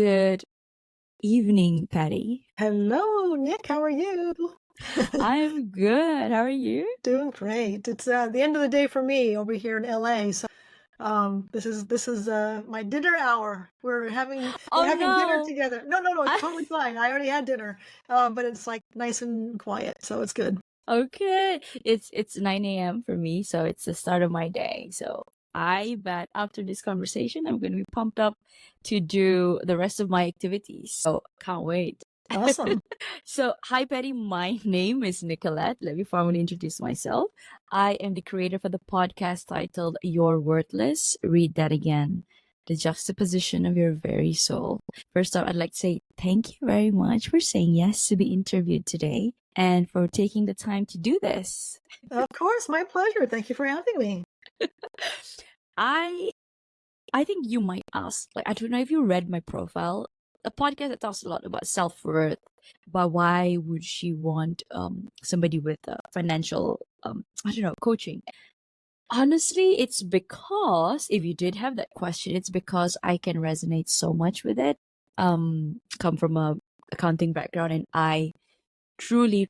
Good evening, Patty. Hello, Nick. How are you? I'm good. How are you? Doing great. It's the end of the day for me over here in LA. So this is my dinner hour. We're having Oh dinner no. together. No, it's I- totally fine. I already had dinner. But it's like nice and quiet, so it's good. okay. It's 9 a.m. for me, so it's the start of my day. So I bet after this conversation, I'm going to be pumped up to do the rest of my activities. So can't wait. Awesome. So, hi, Patty. My name is Nicolette. Let me formally introduce myself. I am the creator for the podcast titled You're Worthless. Read that again. The juxtaposition of your very soul. First off, I'd like to say thank you very much for saying yes to be interviewed today and for taking the time to do this. Of course, my pleasure. Thank you for having me. I I think you might ask, like, I don't know if you read my profile, a podcast that talks a lot about self-worth, but why would she want somebody with financial I don't know, coaching? Honestly, it's because if you did have that question, it's because I can resonate so much with it. Come from a accounting background, and I truly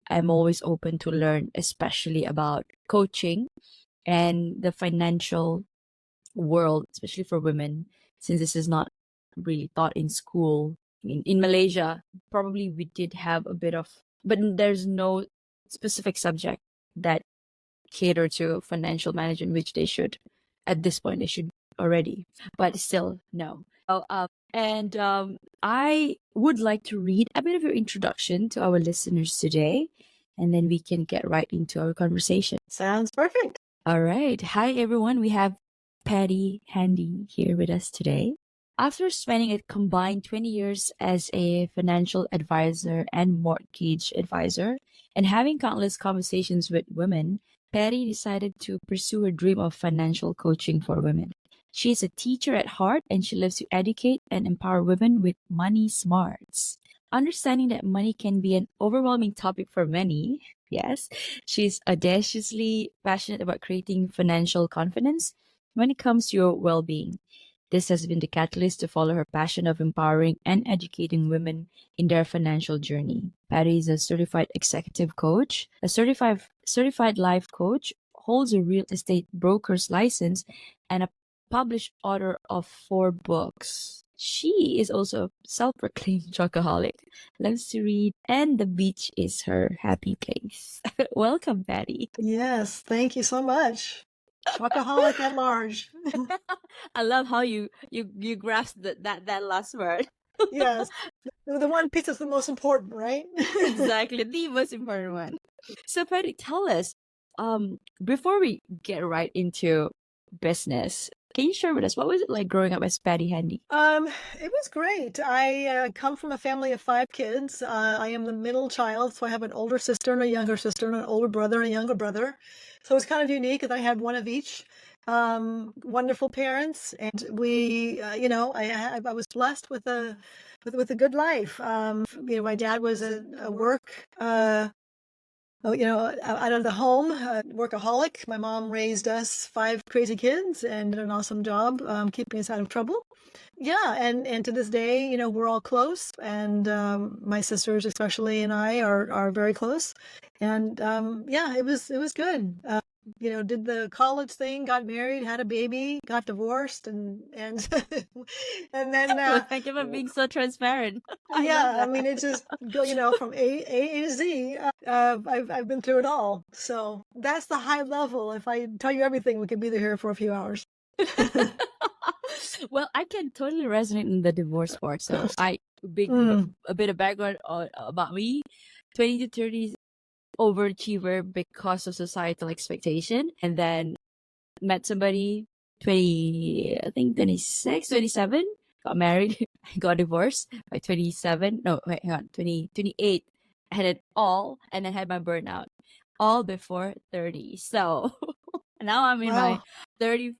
am always open to learn, especially about coaching and the financial world, especially for women, since this is not really taught in school. In Malaysia, probably we did have a bit of, but there's no specific subject that cater to financial management, which they should, at this point, they should already, but still, no. I would like to read a bit of your introduction to our listeners today, and then we can get right into our conversation. Sounds perfect. All right. Hi, everyone. We have Patti Handy here with us today. After spending a combined 20 years as a financial advisor and mortgage advisor and having countless conversations with women, Patti decided to pursue her dream of financial coaching for women. She is a teacher at heart and she loves to educate and empower women with money smarts. Understanding that money can be an overwhelming topic for many, yes, she's audaciously passionate about creating financial confidence when it comes to your well being. This has been the catalyst to follow her passion of empowering and educating women in their financial journey. Patty is a certified executive coach, a certified life coach, holds a real estate broker's license, and a published author of 4 books. She is also a self-proclaimed chocoholic, loves to read, and the beach is her happy place. Welcome, Patty. Yes, thank you so much. Chocoholic at large. I love how you grasped that last word. Yes. The one piece that's the most important, right? Exactly, the most important one. So, Patty, tell us, before we get right into business, can you share with us what was it like growing up as Patty Handy? It was great. I come from a family of 5 kids. I am the middle child, so I have an older sister and a younger sister, and an older brother and a younger brother. So it's kind of unique that I had one of each. Wonderful parents, and we, I was blessed with a good life. My dad was a work. Out of the home, workaholic. My mom raised us 5 crazy kids and did an awesome job keeping us out of trouble. Yeah, and to this day, we're all close, and my sisters especially and I are very close. And yeah, it was good. Did the college thing, got married, had a baby, got divorced, and and then Well, thank you for being so transparent. I love yeah, I that. mean, it just go, from A to Z. I've been through it all. So that's the high level. If I tell you everything, we could be here for a few hours. Well, I can totally resonate in the divorce part. So, Mm. a bit of background about me: 20 to 30 overachiever because of societal expectation, and then met somebody 20, I think 26, 27, got married, got divorced by 27. No, wait, hang on, 28. I had it all, and then had my burnout all before 30. So now I'm in my Wow. 30,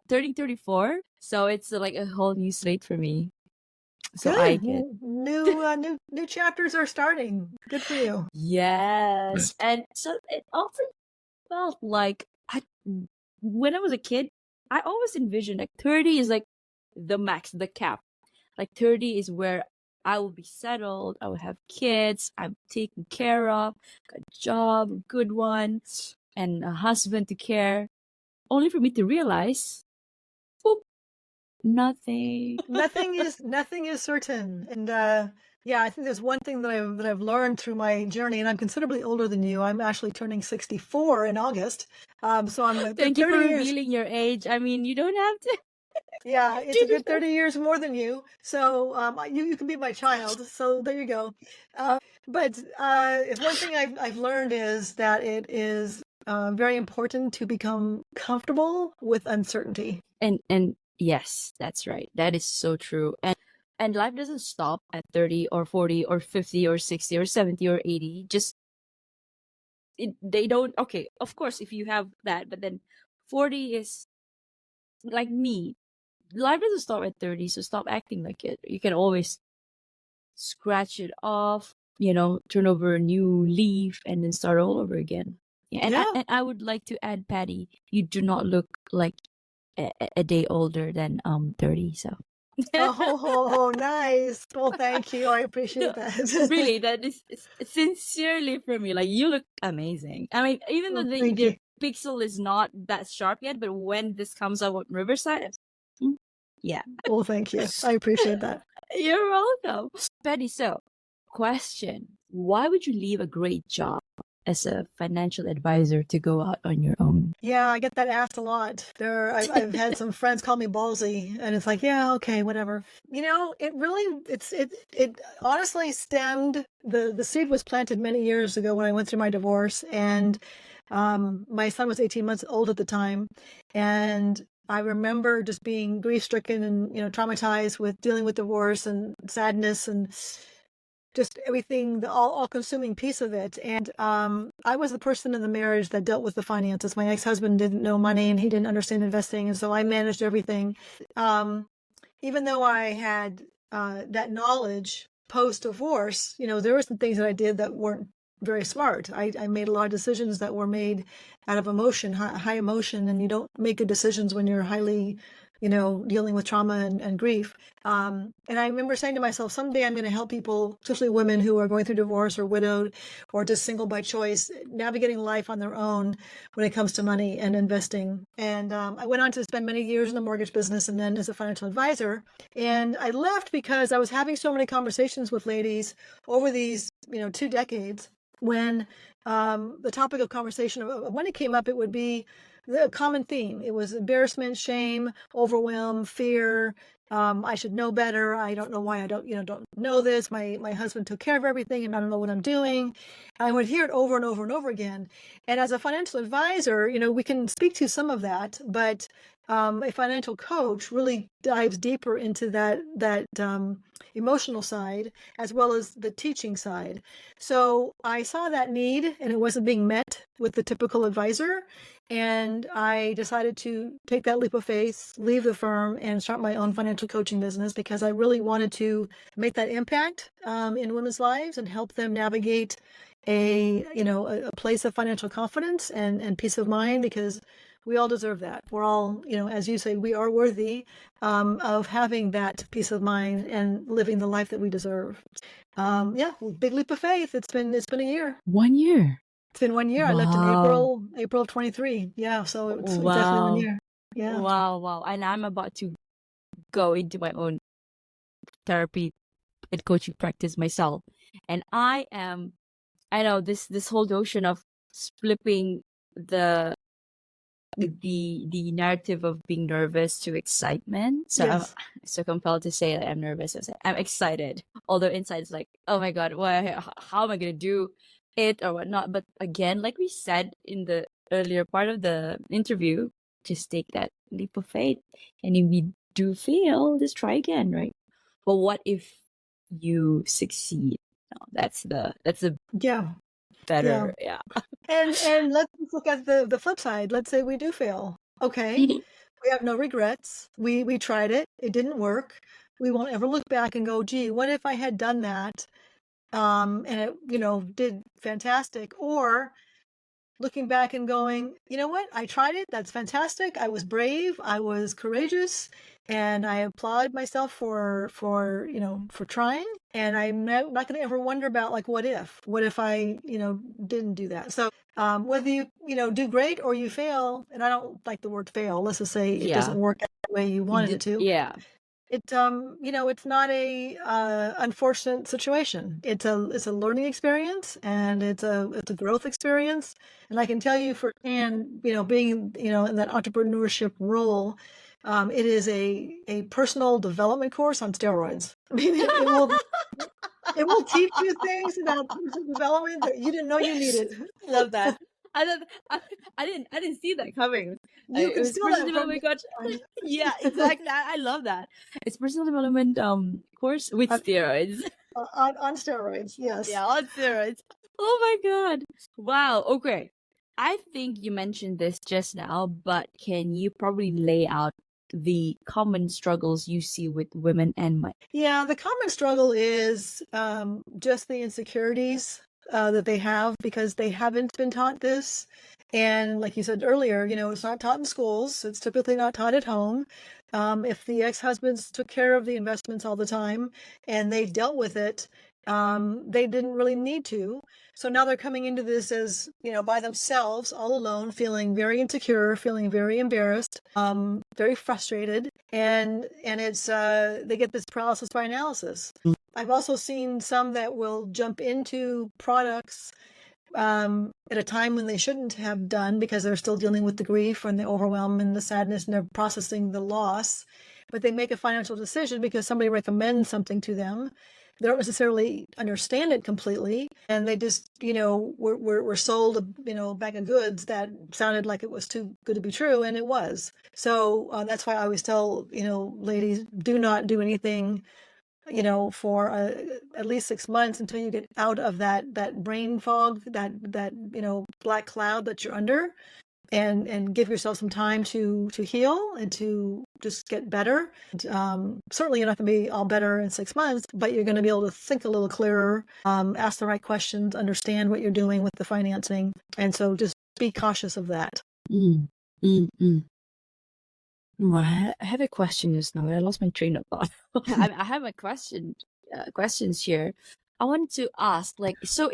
turning 34. So it's like a whole new slate for me. So I Good. can. New chapters are starting. Good for you. Yes. And so it often felt like when I was a kid, I always envisioned like 30 is like the max, the cap. Like 30 is where I will be settled, I will have kids, I'm taken care of, got a job, a good one, and a husband to care. Only for me to realize, boop, nothing. Nothing is certain. And yeah, I think there's one thing that I've learned through my journey, and I'm considerably older than you. I'm actually turning 64 in August. So I'm a good Thank you for 30 years. revealing your age. I mean, you don't have to. Yeah, it's a good 30 years more than you. So you can be my child. So there you go. But if one thing I've learned is that it is very important to become comfortable with uncertainty. And yes, that's right. That is so true. And life doesn't stop at 30 or 40 or 50 or 60 or 70 or 80. Just they don't. Okay, of course if you have that, but then 40 is like me. Life doesn't stop at 30, so stop acting like it. You can always scratch it off, turn over a new leaf and then start all over again. Yeah, and I would like to add, Patty, you do not look like a day older than 30. So Oh, nice. Well, thank you. I appreciate no, that. really, that is sincerely from me. Like, you look amazing. I mean, even though Well, the thank the you. pixel is not that sharp yet, but when this comes out on Riverside, mm, yeah. Well, thank you. I appreciate that. You're welcome. Betty, so question. Why would you leave a great job as a financial advisor to go out on your own? Yeah, I get that asked a lot. I've had some friends call me ballsy, and it's like, yeah, okay, whatever. It really, it honestly stemmed. The seed was planted many years ago when I went through my divorce, and my son was 18 months old at the time, and I remember just being grief stricken and traumatized with dealing with divorce and sadness and just everything, the all consuming piece of it. And I was the person in the marriage that dealt with the finances. My ex-husband didn't know money and he didn't understand investing. And so I managed everything. Even though I had that knowledge post-divorce, there were some things that I did that weren't very smart. I made a lot of decisions that were made out of emotion, high emotion, and you don't make good decisions when you're highly, dealing with trauma and grief. And I remember saying to myself, someday I'm going to help people, especially women who are going through divorce or widowed or just single by choice, navigating life on their own when it comes to money and investing. And I went on to spend many years in the mortgage business and then as a financial advisor. And I left because I was having so many conversations with ladies over these, 2 decades when the topic of conversation when it came up, it would be the common theme. It was embarrassment, shame, overwhelm, fear. I should know better. I don't know why I don't know this. My husband took care of everything and I don't know what I'm doing. I would hear it over and over and over again. And as a financial advisor, we can speak to some of that, but a financial coach really dives deeper into that emotional side as well as the teaching side. So I saw that need and it wasn't being met with the typical advisor. And I decided to take that leap of faith, leave the firm, and start my own financial coaching business because I really wanted to make that impact in women's lives and help them navigate a place of financial confidence and peace of mind, because we all deserve that. We're all, as you say, we are worthy of having that peace of mind and living the life that we deserve. Yeah, big leap of faith. It's been a year. 1 year. It's been 1 year. I left in April of 23. Yeah, so it's exactly 1 year. Yeah. Wow. And I'm about to go into my own therapy and coaching practice myself. And I know this whole notion of flipping the the narrative of being nervous to excitement. So Yes. I'm so compelled to say that I'm nervous. I'm excited. Although inside it's like, oh my God, how am I gonna do it or whatnot? But again, like we said in the earlier part of the interview, just take that leap of faith. And if you do fail, just try again, right? But what if you succeed? No, that's the Yeah. better, yeah. And let's look at the flip side. Let's say we do fail. Okay. We have no regrets. We tried it. It didn't work. We won't ever look back and go, gee, what if I had done that? And it, did fantastic. Or looking back and going, you know what? I tried it. That's fantastic. I was brave. I was courageous. And I applaud myself for trying. And I'm not going to ever wonder about like, what if I, didn't do that. So, whether you do great or you fail, and I don't like the word fail, let's just say it doesn't Yeah. work out the way you wanted it to. Yeah. It's not a unfortunate situation. It's a learning experience, and it's a growth experience. And I can tell you firsthand, being in that entrepreneurship role, it is a personal development course on steroids. I mean, it will teach you things about personal development that you didn't know you needed. Love that. I don't, I didn't see that coming. You It can was steal personal that from me development coach. anytime. Yeah, exactly. I love that. It's personal development course with on, steroids. on steroids, yes. Yeah, on steroids. Oh my god. Wow. Okay. I think you mentioned this just now, but can you probably lay out the common struggles you see with women and men? Yeah, the common struggle is just the insecurities that they have because they haven't been taught this. And like you said earlier, it's not taught in schools. It's typically not taught at home. If the ex-husbands took care of the investments all the time and they dealt with it, they didn't really need to. So now they're coming into this as, by themselves, all alone, feeling very insecure, feeling very embarrassed, very frustrated, and it's they get this paralysis by analysis. I've also seen some that will jump into products at a time when they shouldn't have done because they're still dealing with the grief and the overwhelm and the sadness, and they're processing the loss. But they make a financial decision because somebody recommends something to them. They don't necessarily understand it completely, and they just, were sold a bag of goods that sounded like it was too good to be true, and it was. So that's why I always tell ladies, do not do anything for at least 6 months until you get out of that brain fog, that black cloud that you're under, and give yourself some time to heal and to just get better. Certainly, you're not going to be all better in 6 months, but you're going to be able to think a little clearer, ask the right questions, understand what you're doing with the financing, and so just be cautious of that. Mm, mm, mm. Well, I have a question just now. I lost my train of thought. I have a questions here. I wanted to ask, like, so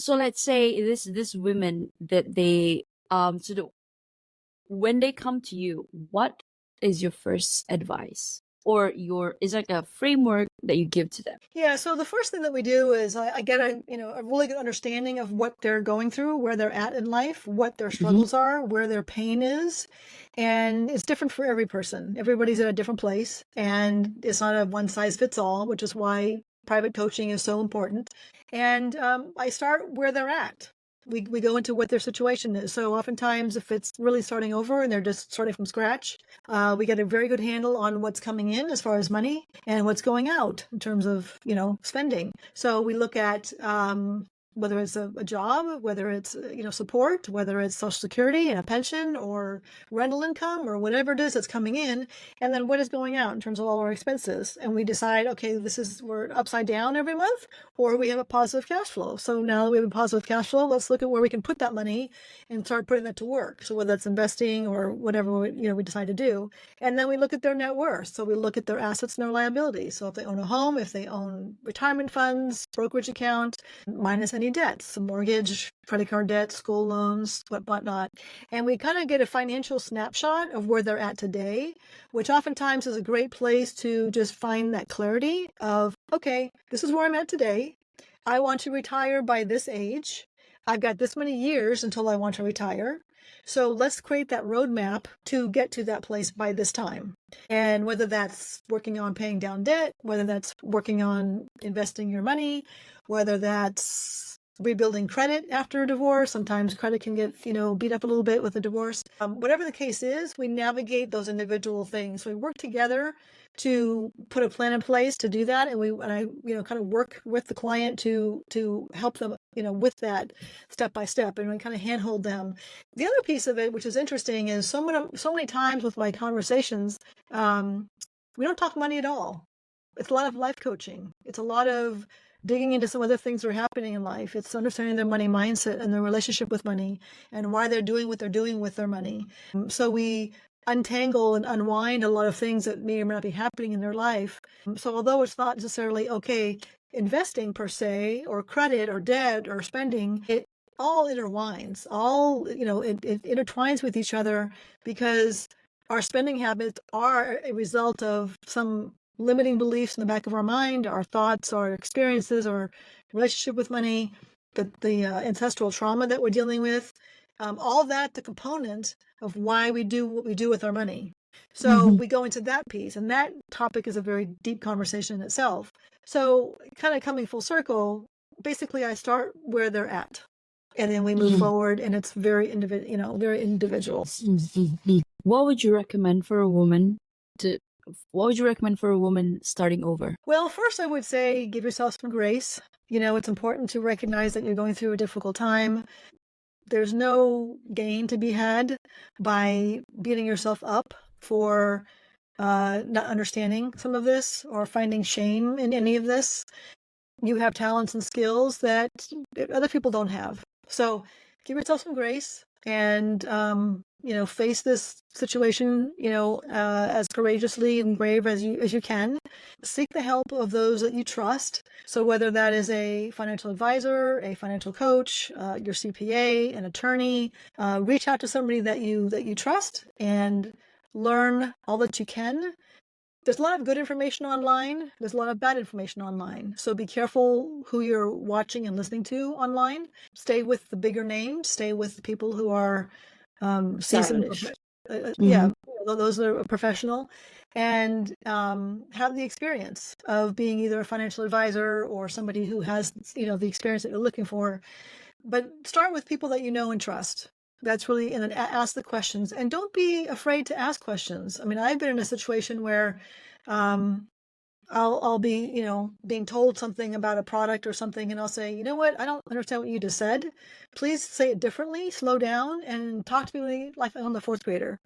let's say this women that they so when they come to you, what is your first advice, or is like a framework that you give to them? Yeah, so the first thing that we do is I get a really good understanding of what they're going through, where they're at in life, what their struggles are, where their pain is. And it's different for every person. Everybody's at a different place, and it's not a one size fits all, which is why private coaching is so important. And I start where they're at. We go into what their situation is. So oftentimes, if it's really starting over and they're just starting from scratch, we get a very good handle on what's coming in as far as money and what's going out in terms of spending. So we look at whether it's a job, whether it's support, whether it's Social Security and a pension or rental income or whatever it is that's coming in, and then what is going out in terms of all our expenses. And we decide, okay, we're upside down every month, or we have a positive cash flow. So now that we have a positive cash flow, let's look at where we can put that money and start putting that to work. So whether that's investing or whatever we decide to do, and then we look at their net worth. So we look at their assets and their liabilities. So if they own a home, if they own retirement funds, brokerage account, minus any debts, mortgage, credit card debt, school loans, whatnot. And we kind of get a financial snapshot of where they're at today, which oftentimes is a great place to just find that clarity of, okay, this is where I'm at today. I want to retire by this age. I've got this many years until I want to retire. So let's create that roadmap to get to that place by this time. And whether that's working on paying down debt, whether that's working on investing your money, whether that's rebuilding credit after a divorce. Sometimes credit can get, beat up a little bit with a divorce. Whatever the case is, we navigate those individual things. We work together to put a plan in place to do that, and I kind of work with the client to help them with that step by step, and we kind of handhold them. The other piece of it, which is interesting, is so many times with my conversations, we don't talk money at all. It's a lot of life coaching. It's a lot of digging into some other things that are happening in life. It's understanding their money mindset and their relationship with money and why they're doing what they're doing with their money. So we untangle and unwind a lot of things that may or may not be happening in their life. So although it's not necessarily okay investing per se, or credit or debt or spending, it all intertwines, it intertwines with each other, because our spending habits are a result of some limiting beliefs in the back of our mind, our thoughts, our experiences, our relationship with money, the ancestral trauma that we're dealing with, all that the component of why we do what we do with our money. So Mhm. we go into that piece, and that topic is a very deep conversation in itself. So kind of coming full circle, basically I start where they're at, and then we move Mhm. forward, and it's very very individual. Mhm. What would you recommend for a woman to? What would you recommend for a woman starting over? Well, first I would say give yourself some grace. It's important to recognize that you're going through a difficult time. There's no gain to be had by beating yourself up for not understanding some of this or finding shame in any of this. You have talents and skills that other people don't have. So give yourself some grace, and face this situation, as courageously and brave as you can. Seek the help of those that you trust. So whether that is a financial advisor, a financial coach, your CPA, an attorney, reach out to somebody that you trust and learn all that you can. There's a lot of good information online. There's a lot of bad information online. So be careful who you're watching and listening to online. Stay with the bigger names. Stay with the people who are seasoned. Established. Yeah, Mhm. those that are professional, and have the experience of being either a financial advisor or somebody who has the experience that you're looking for. But start with people that you know and trust. That's really, and then ask the questions, and don't be afraid to ask questions. I mean, I've been in a situation where um, I'll be, being told something about a product or something, and I'll say, you know what, I don't understand what you just said. Please say it differently, slow down, and talk to me like I'm the fourth grader.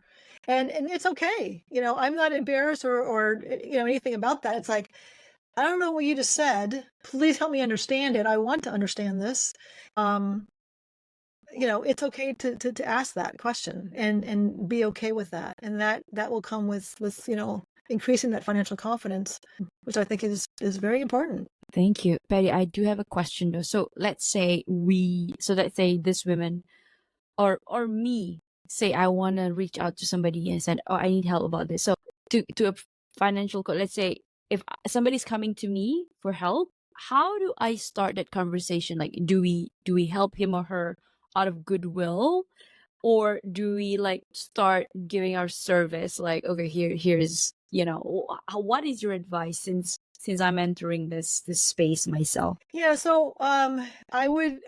And it's okay. I'm not embarrassed or anything about that. It's like, I don't know what you just said. Please help me understand it. I want to understand this. Um, it's okay to ask that question and be okay with that. And that will come with increasing that financial confidence, which I think is very important. Thank you, Patty. I do have a question though. Let's say this women or me say I want to reach out to somebody and said, "Oh, I need help about this." So to a financial let's say if somebody's coming to me for help, how do I start that conversation? Like, do we help him or her out of goodwill, or do we like start giving our service? Like, okay, here's what is your advice since I'm entering this space myself? Yeah, so I would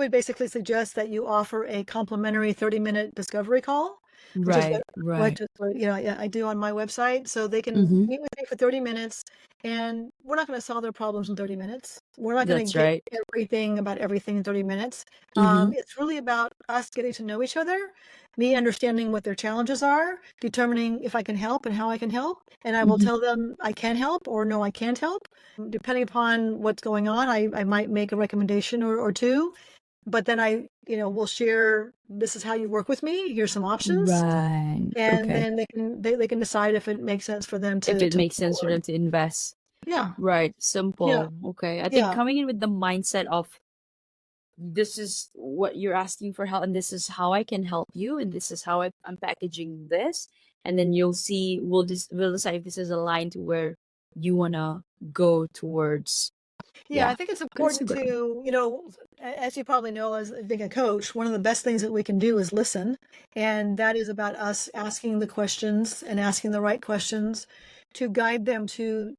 basically suggest that you offer a complimentary 30-minute discovery call, which is Right, right. I do on my website. So they can Mm-hmm. meet with me for 30 minutes, and we're not going to solve their problems in 30 minutes. We're not going to That's get right. everything about everything in 30 minutes. Mm-hmm. It's really about us getting to know each other, me understanding what their challenges are, determining if I can help and how I can help. And I will Mm-hmm. tell them I can help or no, I can't help. Depending upon what's going on, I might make a recommendation or two, but then will share, this is how you work with me. Here's some options. Right. And Okay. then they can decide if it makes sense for them If to it move makes sense for forward. them to invest. Yeah. Right. Yeah. Simple. Okay. I think Yeah. coming in with the mindset of this is what you're asking for help, and this is how I can help you, and this is how I'm packaging this, and then you'll see we'll decide if this is aligned to where you wanna go towards. Yeah, I Yeah. think it's Good. important Super. to, as you probably know, as being a coach, one of the best things that we can do is listen. And that is about us asking the questions and asking the right questions to guide them to,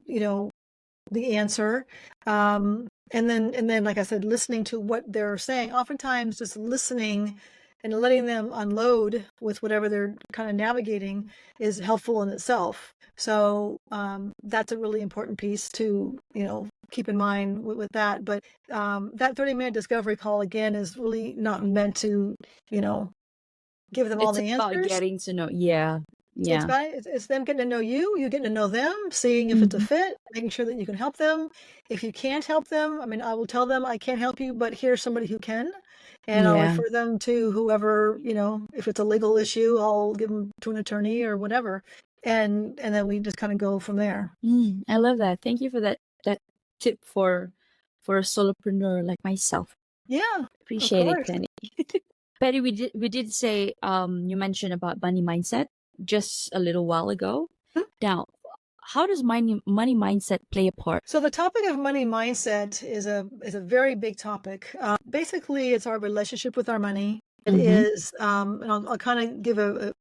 the answer. And then, like I said, listening to what they're saying. Oftentimes, just listening and letting them unload with whatever they're kind of navigating is helpful in itself. So that's a really important piece to keep in mind with that. But that 30-minute discovery call again is really not meant to you know give them all It's the about answers. getting to know. Yeah. Yeah. It's them getting to know you getting to know them, seeing if it's a Mhm. fit, making sure that you can help them. If you can't help them, I mean, I will tell them I can't help you, but here's somebody who can, and I'll Yeah. refer them to whoever, if it's a legal issue, I'll give them to an attorney or whatever, and then we just kind of go from there. I love that. Thank you for that tip for a solopreneur like myself. Yeah, of Appreciate it, course. Penny. Betty, we did say you mentioned about money mindset just a little while ago. Now, how does money mindset play a part? So the topic of money mindset is a very big topic. Basically, it's our relationship with our money. It Mm-hmm. is, and I'll kind of give a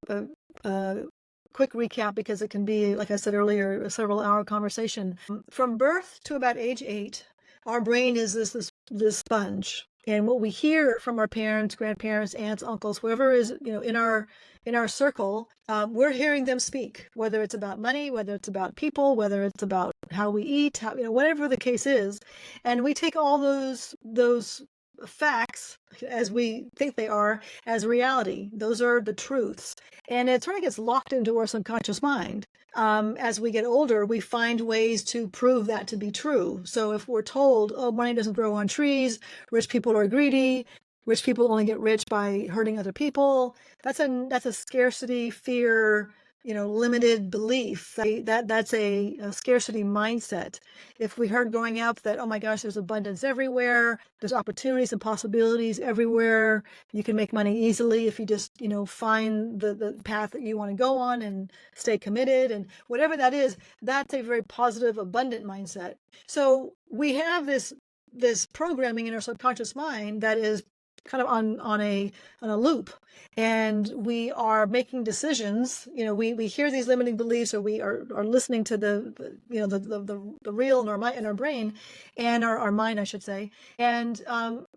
quick recap because it can be, like I said earlier, a several-hour conversation. From birth to about age 8, our brain is this sponge, and what we hear from our parents, grandparents, aunts, uncles, whoever is in our circle, we're hearing them speak, whether it's about money, whether it's about people, whether it's about how we eat, whatever the case is, and we take all those facts as we think they are as reality. Those are the truths, and it sort of gets locked into our subconscious mind. As we get older, we find ways to prove that to be true. So if we're told, "Oh, money doesn't grow on trees," "Rich people are greedy," "Rich people only get rich by hurting other people," that's a scarcity fear, limited belief. That's a scarcity mindset. If we heard growing up that, oh my gosh, there's abundance everywhere, there's opportunities and possibilities everywhere, you can make money easily if you just, find the path that you want to go on and stay committed and whatever that is, that's a very positive, abundant mindset. So we have this programming in our subconscious mind that is kind of on a loop, and we are making decisions. We hear these limiting beliefs, or we are listening to the real in our brain, and our mind, I should say, and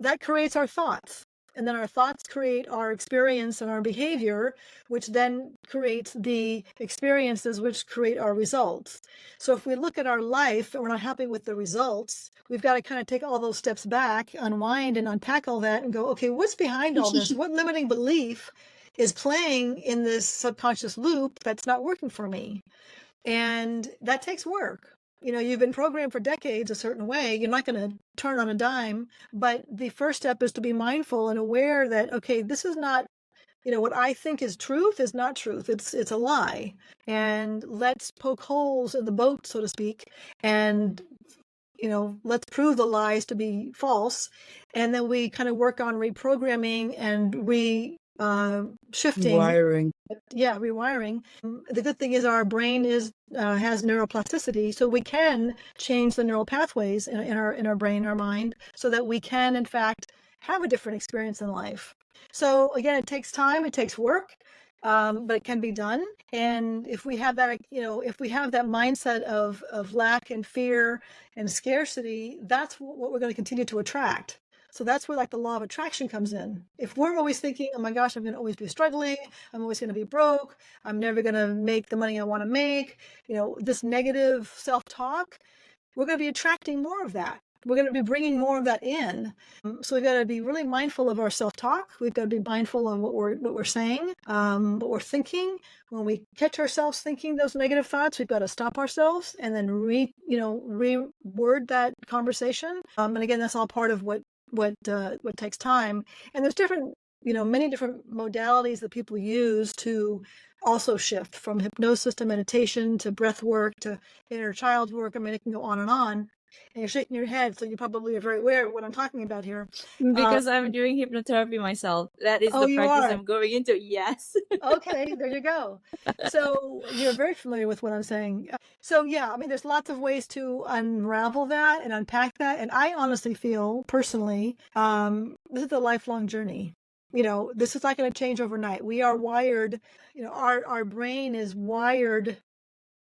that creates our thoughts, and then our thoughts create our experience and our behavior, which then creates the experiences which create our results. So if we look at our life and we're not happy with the results, we've got to kind of take all those steps back, unwind and unpack all that and go, okay, what's behind all this? What limiting belief is playing in this subconscious loop that's not working for me? And that takes work. You've been programmed for decades a certain way. You're not going to turn on a dime. But the first step is to be mindful and aware that, okay, this is not, what I think is truth is not truth. It's a lie. And let's poke holes in the boat, so to speak, and let's prove the lies to be false. And then we kind of work on reprogramming and shifting. Wiring. Yeah, rewiring. The good thing is our brain has neuroplasticity, so we can change the neural pathways in our brain, our mind, so that we can, in fact, have a different experience in life. So again, it takes time, it takes work, but it can be done. And if we have that, mindset of lack and fear and scarcity, that's what we're going to continue to attract. So that's where, like, the law of attraction comes in. If we're always thinking, oh my gosh, I'm going to always be struggling, I'm always going to be broke, I'm never going to make the money I want to make, this negative self-talk, we're going to be attracting more of that. We're going to be bringing more of that in. So we've got to be really mindful of our self-talk. We've got to be mindful of what we're saying, what we're thinking. When we catch ourselves thinking those negative thoughts, we've got to stop ourselves and then reword that conversation. And again, that's all part of what takes time. And there's many different modalities that people use to also shift, from hypnosis to meditation to breath work to inner child work. I mean, it can go on and on. And you're shaking your head, so you probably are very aware of what I'm talking about here. Because I'm doing hypnotherapy myself. That is Oh, the you practice are? I'm going into. Yes. Okay, there you go. So you're very familiar with what I'm saying. So yeah, I mean, there's lots of ways to unravel that and unpack that. And I honestly feel, personally, this is a lifelong journey. This is not going to change overnight. We are wired, our brain is wired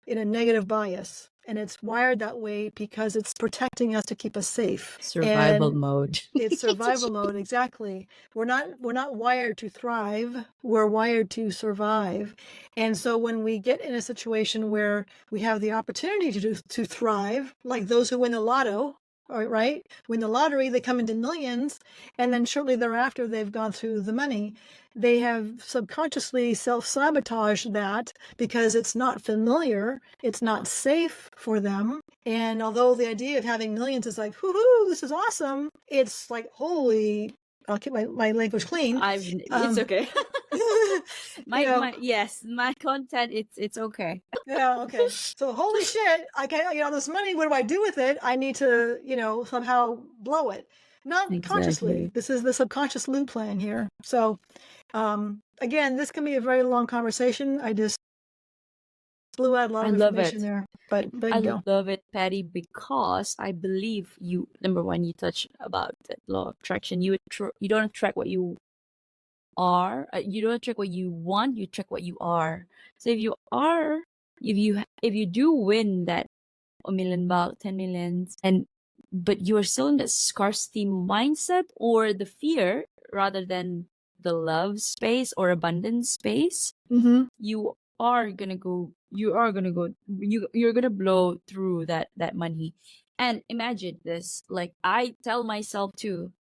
in a negative bias. And it's wired that way because it's protecting us to keep us safe. Survival And mode. it's survival mode, exactly. We're not wired to thrive. We're wired to survive. And so when we get in a situation where we have the opportunity to thrive, like those who win the lotto, right? Win the lottery, they come into millions, and then shortly thereafter, they've gone through the money. They have subconsciously self-sabotaged that because it's not familiar, it's not safe for them. And although the idea of having millions is like, whoo, this is awesome, it's like, holy, I'll keep my language clean. It's okay. You know, my content, it's okay. yeah, okay. So holy shit, I can't, this money, what do I do with it? I need to, somehow blow it. Not consciously. Exactly. This is the subconscious loop playing here. So again, this can be a very long conversation. I just blew out a lot I of love information it. there. But I go. love it, Patty, because I believe you, number one, you touched about the law of attraction. You don't attract what you are. You don't attract what you want. You attract what you are. So if you do win that a million bucks, 10 millions, but you are still in that scarcity mindset or the fear rather than the love space or abundance space, Mm-hmm. you're gonna blow through that money. And imagine this, like I tell myself too,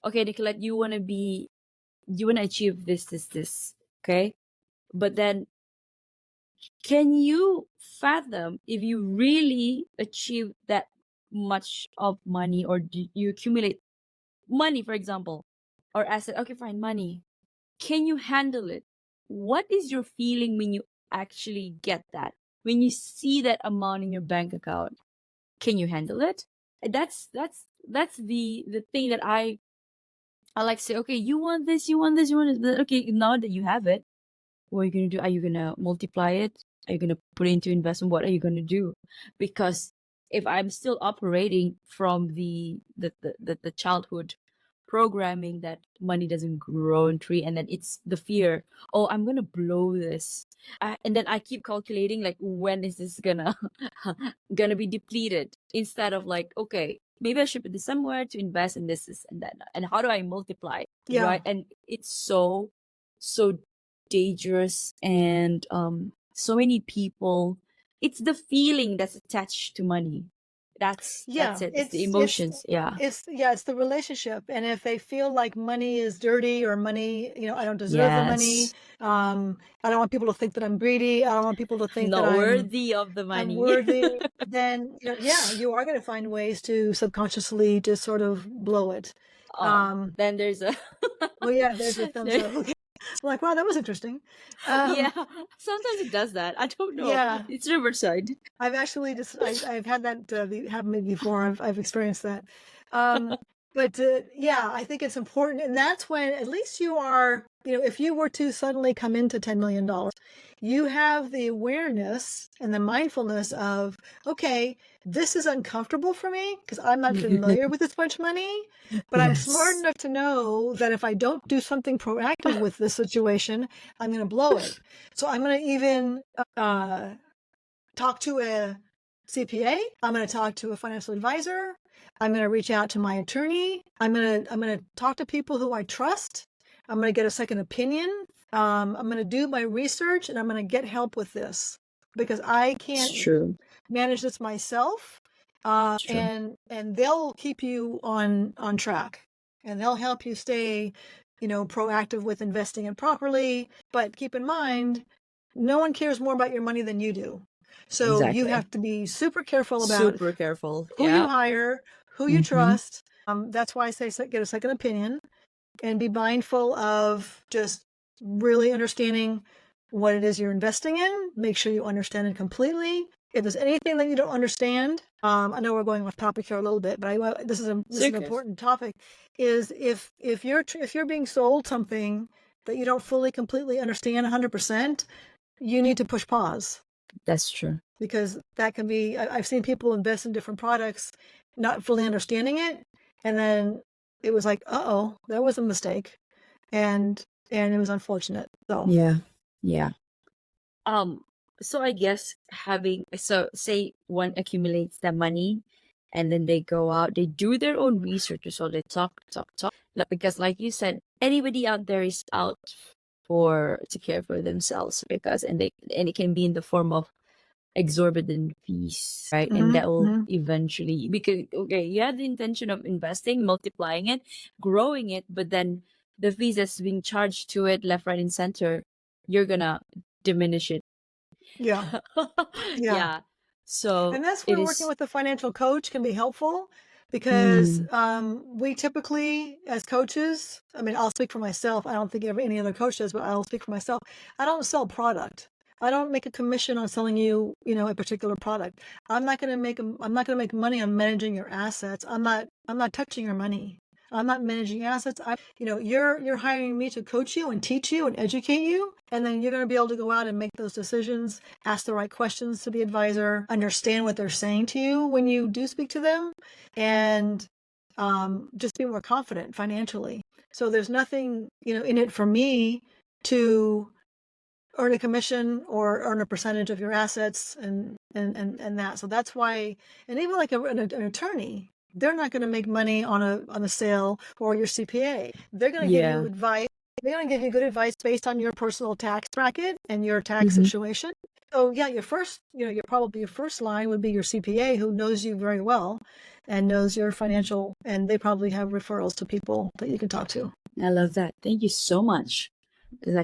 okay, Nicolette, you wanna achieve this, okay? But then can you fathom if you really achieve that much of money, or do you accumulate money, for example, or asset? Okay, fine, money. Can you handle it? What is your feeling when you actually get that? When you see that amount in your bank account, can you handle it? That's the thing that I like to say. Okay, you want this, you want this, you want this. Okay, now that you have it, what are you gonna do? Are you gonna multiply it? Are you gonna put it into investment? What are you gonna do? Because if I'm still operating from the childhood programming that money doesn't grow on tree, and then it's the fear, oh, I'm gonna blow this, and then I keep calculating like when is this gonna gonna be depleted, instead of like, okay, maybe I should put this somewhere to invest in this and that, and how do I multiply, Yeah. right? And it's so dangerous, and so many people, it's the feeling that's attached to money. That's Yeah, it. It's the it's emotions. Yeah. it's the relationship. And if they feel like money is dirty or money, I don't deserve the money. Yes. I don't want people to think that I'm greedy. I don't want people to think that Not I'm worthy of the I'm money. worthy. Then, yeah, you are going to find ways to subconsciously just sort of blow it. Oh, then there's a Well, yeah, there's a thumbs there, up. Okay. I'm like, wow, that was interesting. yeah. Um, Sometimes it does that. I don't know. yeah, It's Riverside. I've actually I've had that happen to me before. I've experienced that. Um, but yeah, I think it's important, and that's when at least you are. If you were to suddenly come into $10 million, you have the awareness and the mindfulness of, okay, this is uncomfortable for me because I'm not familiar with this much money, but I'm smart Yes. enough to know that if I don't do something proactive with this situation, I'm going to blow it. So I'm going to even talk to a CPA. I'm going to talk to a financial advisor. I'm going to reach out to my attorney. I'm going to talk to people who I trust. I'm going to get a second opinion. I'm going to do my research, and I'm going to get help with this because I It's can't true. manage this myself. It's true. And they'll keep you on track, and they'll help you stay, proactive with investing it properly. But keep in mind, no one cares more about your money than you do. So you Exactly. have to be super careful about Super careful. who you Yeah. hire, who you Mm-hmm. trust. That's why I say get a second opinion and be mindful of just really understanding what it is you're investing in. Make sure you understand it completely. If there's anything that you don't understand, I know we're going off topic here a little bit, but this is an important topic. Is if you're being sold something that you don't fully completely understand 100%, you need to push pause That's true. because that can be. I've seen people invest in different products, not fully understanding it, and then it was like, oh, that was a mistake, and it was unfortunate. So Yeah. Yeah. Um, so I guess say one accumulates the money, and then they go out, they do their own research, so they talk. Because like you said, anybody out there is out for to care for themselves, because and it can be in the form of exorbitant fees, right? And that will eventually, because okay, you had the intention of investing, multiplying it, growing it, but then the fees that's being charged to it, left, right, and center, you're gonna diminish it. Yeah. Yeah. Yeah. So And that's it where working is. with a financial coach can be helpful because Mm, we typically, as coaches, I mean, I'll speak for myself. I don't think any other coach does, but I'll speak for myself. I don't sell product. I don't make a commission on selling you, a particular product. I'm not going to make money on managing your assets. I'm not touching your money. I'm not managing assets. You're hiring me to coach you and teach you and educate you, and then you're going to be able to go out and make those decisions, ask the right questions to the advisor, understand what they're saying to you when you do speak to them, and just be more confident financially. So there's nothing, in it for me to earn a commission or earn a percentage of your assets and that. So that's why, and even like an attorney, they're not going to make money on a sale or your CPA. They're going to give you yeah. advice. They're going to give you good advice based on your personal tax bracket and your tax Hmm. situation. So yeah, your first line would be your CPA, who knows you very well and knows your financial, and they probably have referrals to people that you can talk to. I love that. Thank you so much. Because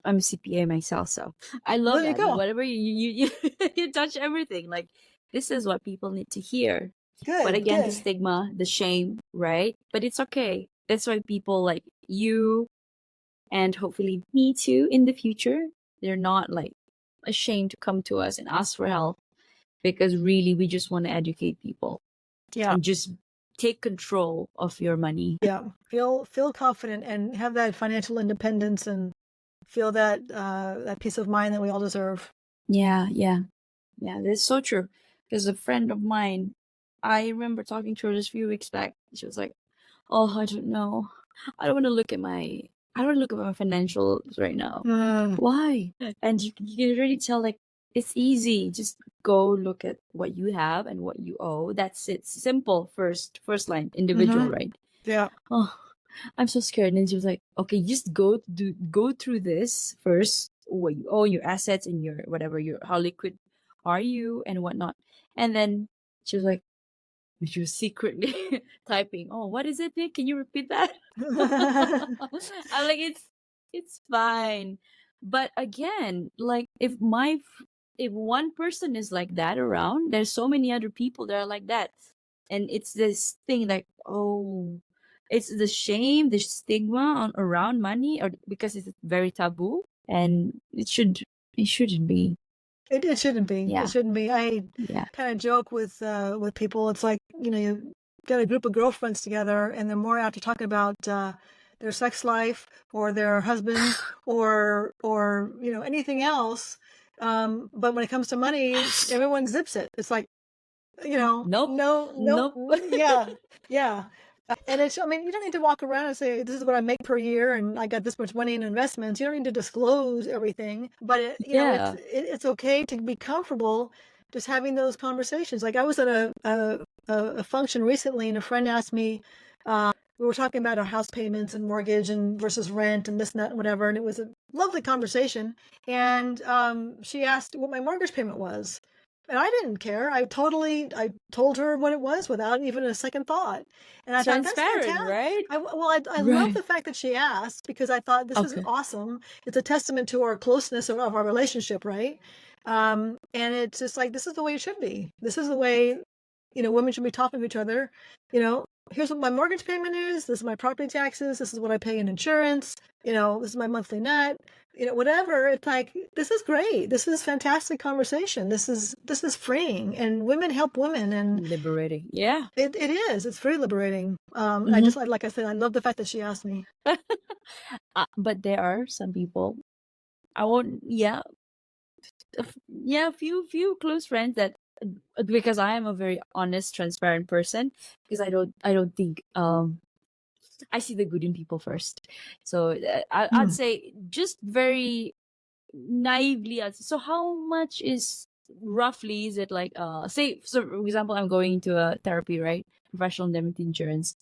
I'm a CPA myself, so I love There you that. go. Whatever you touch everything. Like this is what people need to hear. But Good, again, the good. stigma, the shame, right? But it's okay. That's why people like you and hopefully me too in the future, they're not like ashamed to come to us and ask for help because really we just want to educate people Yeah. and just take control of your money. Yeah, feel confident and have that financial independence and feel that peace of mind that we all deserve. Yeah, yeah. Yeah, that's so true. Because a friend of mine, I remember talking to her just a few weeks back. She was like, "Oh, I don't know. I don't want to look at my. I don't want to look at my financials right now. Mm, Why?" And you can really tell like it's easy. Just go look at what you have and what you owe. That's it. Simple. First line, individual, hmm right? Yeah. Oh, I'm so scared. And she was like, okay, just go through this first, what you owe, your assets and your whatever, your how liquid are you and whatnot. And then she was like, she was secretly typing, oh, what is it, Nick? Can you repeat that? I'm like, it's fine. But again, like if one person is like that around, there's so many other people that are like that. And it's this thing like, oh, it's the shame, the stigma on around money, or because it's very taboo, and it shouldn't be. It shouldn't be. It Yeah, shouldn't be. I yeah. kind of joke with people. It's like, you get a group of girlfriends together and they're more out to talk about their sex life or their husband or anything else. But when it comes to money, everyone zips it. It's like, Nope, no, no, nope. yeah, yeah. And I mean, you don't need to walk around and say, this is what I make per year and I got this much money in investments. You don't need to disclose everything, but Yeah. it's okay to be comfortable just having those conversations. Like I was at a function recently and a friend asked me, we were talking about our house payments and mortgage and versus rent and this and that and whatever. And it was a lovely conversation. And she asked what my mortgage payment was. And I didn't care. I told her what it was without even a second thought. And I thought, that's Transparent, fantastic. right? I love Right. the fact that she asked because I thought this is Okay. awesome. It's a testament to our closeness of our relationship, right? And it's just like, this is the way it should be. This is the way, women should be talking to each other. Here's what my mortgage payment is. This is my property taxes. This is what I pay in insurance. This is my monthly net. Whatever. It's like, this is great. This is fantastic conversation. This is freeing, and women help women, and Liberating. Yeah. it is. It's very liberating. I Hmm. just like I said, I love the fact that she asked me. But there are some people. I won't. Yeah. Yeah. Few close friends that because I am a very honest, transparent person. Because I don't think I see the good in people first. So I'd Hmm. say just very naively. So how much is roughly is it like say so for example I'm going into a therapy, right? Professional indemnity insurance.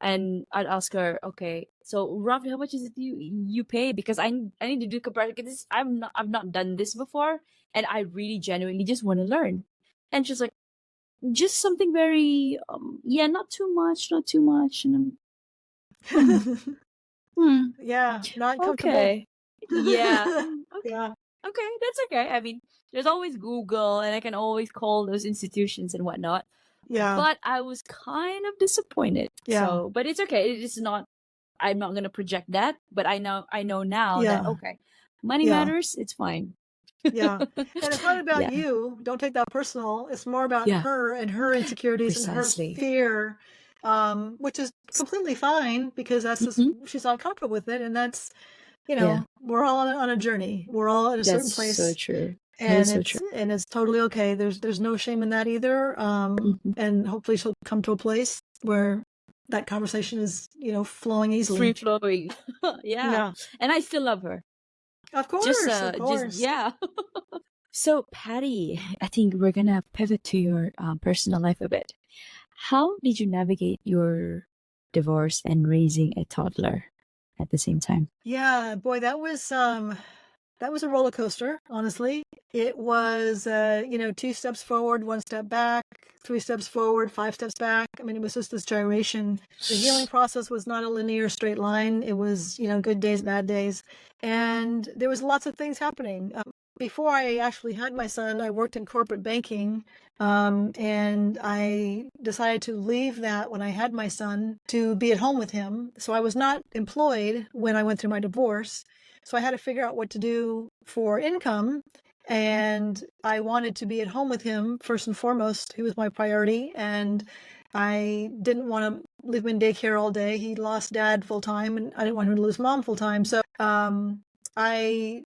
And I'd ask her, okay, so roughly how much is it you pay? Because I need to do comparison because I've not done this before. and I really genuinely just want to learn. And she's like, just something very, yeah, not too much, not too much. And I'm, hmm, Yeah, not comfortable. okay. Yeah. Okay. Yeah, Okay. That's okay. I mean, there's always Google and I can always call those institutions and whatnot. yeah, But I was kind of disappointed. yeah, So, but it's okay. It is not, I'm not going to project that, but I know now that, yeah, okay, money yeah, matters. It's fine. yeah. And it's not about Yeah. you. Don't take that personal. It's more about Yeah. her and her insecurities and her Precisely. fear, which is completely fine because that's just Hmm. she's not comfortable with it, and that's Yeah. we're all on a journey. We're all at a certain That's so place, true. That is and so true. it's totally okay. There's no shame in that either. Mhm. And hopefully she'll come to a place where that conversation is flowing Free easily. flowing. Yeah. Yeah, And I still love her. of Just course, of just course. yeah. So Patty, I think we're gonna pivot to your personal life a bit. How did you navigate your divorce and raising a toddler at the same time? Yeah, boy, that was a roller coaster, honestly. It was, two steps forward, one step back, three steps forward, five steps back. I mean, it was just this gyration. The healing process was not a linear straight line. It was, good days, bad days. And there was lots of things happening. Before I actually had my son, I worked in corporate banking. And I decided to leave that when I had my son to be at home with him. So I was not employed when I went through my divorce. So I had to figure out what to do for income. And I wanted to be at home with him first and foremost. He was my priority. And I didn't want to leave him in daycare all day. He lost dad full time, and I didn't want him to lose mom full time. So I,